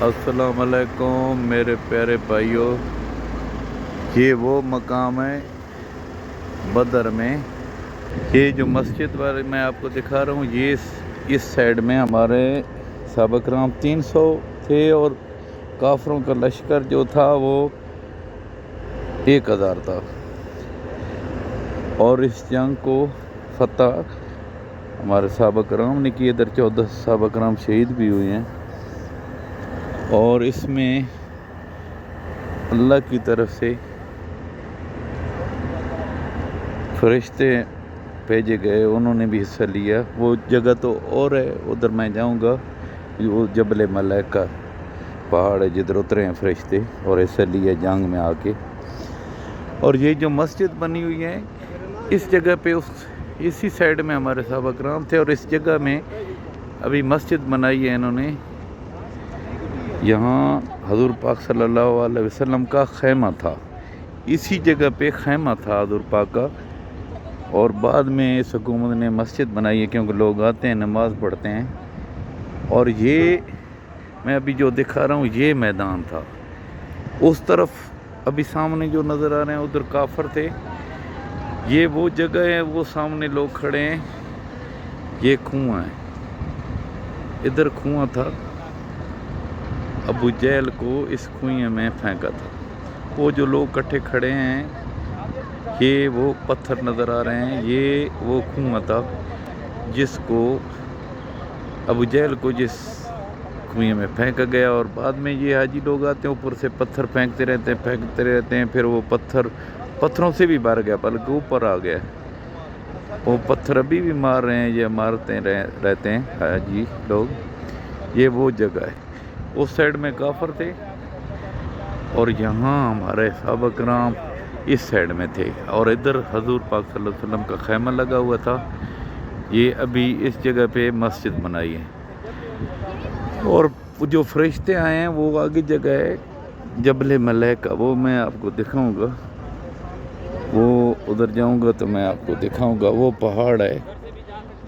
अस्सलाम वालेकुम मेरे प्यारे भाइयों, ये वो मकाम है बदर में। ये जो मस्जिद वाले मैं आपको दिखा रहा हूँ, ये इस साइड में हमारे सहाबा किराम 300 थे और काफरों का लश्कर जो था वो 1000 था। और इस जंग को फतह हमारे सहाबा किराम ने की। इधर 14 सहाबा किराम शहीद भी हुए हैं। और इसमें अल्लाह की तरफ से फरिश्ते भेजे गए, उन्होंने भी हिस्सा लिया। वो जगह तो और है, उधर मैं जाऊंगा। वो जबल मलाइका पहाड़ है जिधर उतरे हैं फरिश्ते और हिस्सा लिया जंग में आके। और ये जो मस्जिद बनी हुई है इस जगह पे, उस इसी साइड में हमारे सहाबा किराम थे और इस जगह में अभी मस्जिद बनाई है इन्होंने। यहाँ हजूर पाक सल्लल्लाहु अलैहि वसल्लम का खैमा था, इसी जगह पे खैमा था हजूर पाक का। और बाद में इस हुकूमत ने मस्जिद बनाई है क्योंकि लोग आते हैं नमाज़ पढ़ते हैं। और ये मैं अभी जो दिखा रहा हूँ ये मैदान था। उस तरफ अभी सामने जो नज़र आ रहे हैं उधर काफर थे। ये वो जगह है, वो सामने लोग खड़े हैं। ये कुआं है, इधर कुआं था। अबू जहल को इस कुएं में फेंका था। वो जो लोग इकट्ठे खड़े हैं, ये वो पत्थर नज़र आ रहे हैं, ये वो कुआं था जिसको अबू जहल को जिस कुएं में फेंका गया। और बाद में ये हाजी लोग आते हैं, ऊपर से पत्थर फेंकते रहते हैं। फिर वो पत्थरों से भी भर गया, बल्कि ऊपर आ गया। वो पत्थर अभी भी मार रहे हैं, ये मारते रहते हैं हाजी लोग। ये वो जगह है, उस साइड में काफर थे और यहाँ हमारे सहाबा किराम इस साइड में थे। और इधर हजूर पाक सल्लल्लाहु अलैहि वसल्लम का खैमा लगा हुआ था। ये अभी इस जगह पे मस्जिद बनाई है। और जो फरिश्ते आए हैं वो आगे जगह है जबल मलाइका, वो मैं आपको दिखाऊंगा। वो उधर जाऊंगा तो मैं आपको दिखाऊंगा। वो पहाड़ है,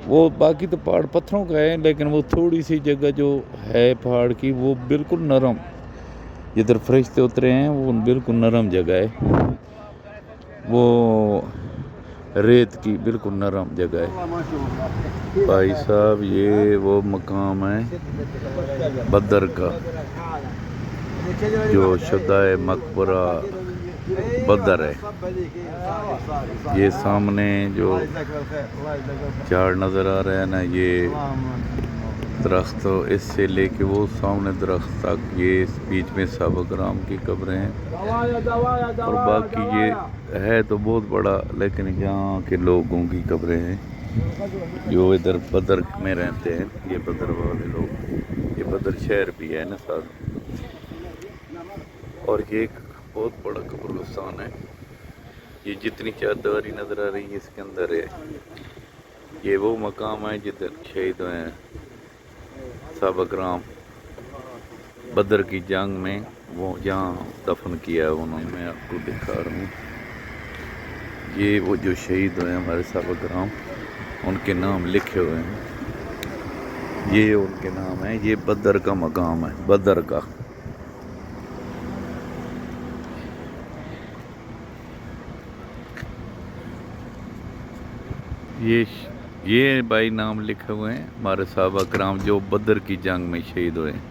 वो बाकी तो पहाड़ पत्थरों का है, लेकिन वो थोड़ी सी जगह जो है पहाड़ की वो बिल्कुल नरम, जिधर फरिश्ते उतरे हैं वो बिल्कुल नरम जगह है। वो रेत की बिल्कुल नरम जगह है। भाई साहब ये वो मकाम है बदर का, जो शुदाए मकबरा बदर है। ये सामने जो झाड़ नज़र आ रहा है ना, ये दरख्त, तो इससे लेके वो सामने दरख्त तक ये इस बीच में सहाबा किराम की कब्रें हैं। और बाकी ये है तो बहुत बड़ा, लेकिन यहाँ के लोगों की कब्रें हैं जो इधर बदर में रहते हैं। ये बदर वाले लोग, ये बदर शहर भी है ना साथ। और ये एक बहुत बड़ा कब्रिस्तान है। ये जितनी चारदीवारी नज़र आ रही है इसके अंदर है। ये वो मकाम है जिधर शहीद हुए हैं सहाबा किराम बदर की जंग में। वो जहाँ दफन किया है उन्होंने, मैं आपको दिखा रहा हूँ। ये वो जो शहीद हुए हैं हमारे सहाबा किराम, उनके नाम लिखे हुए हैं। ये उनके नाम है। ये बदर का मकाम है, बदर का। ये भाई नाम लिखे हुए हैं हमारे सहाबा किराम जो बदर की जंग में शहीद हुए हैं।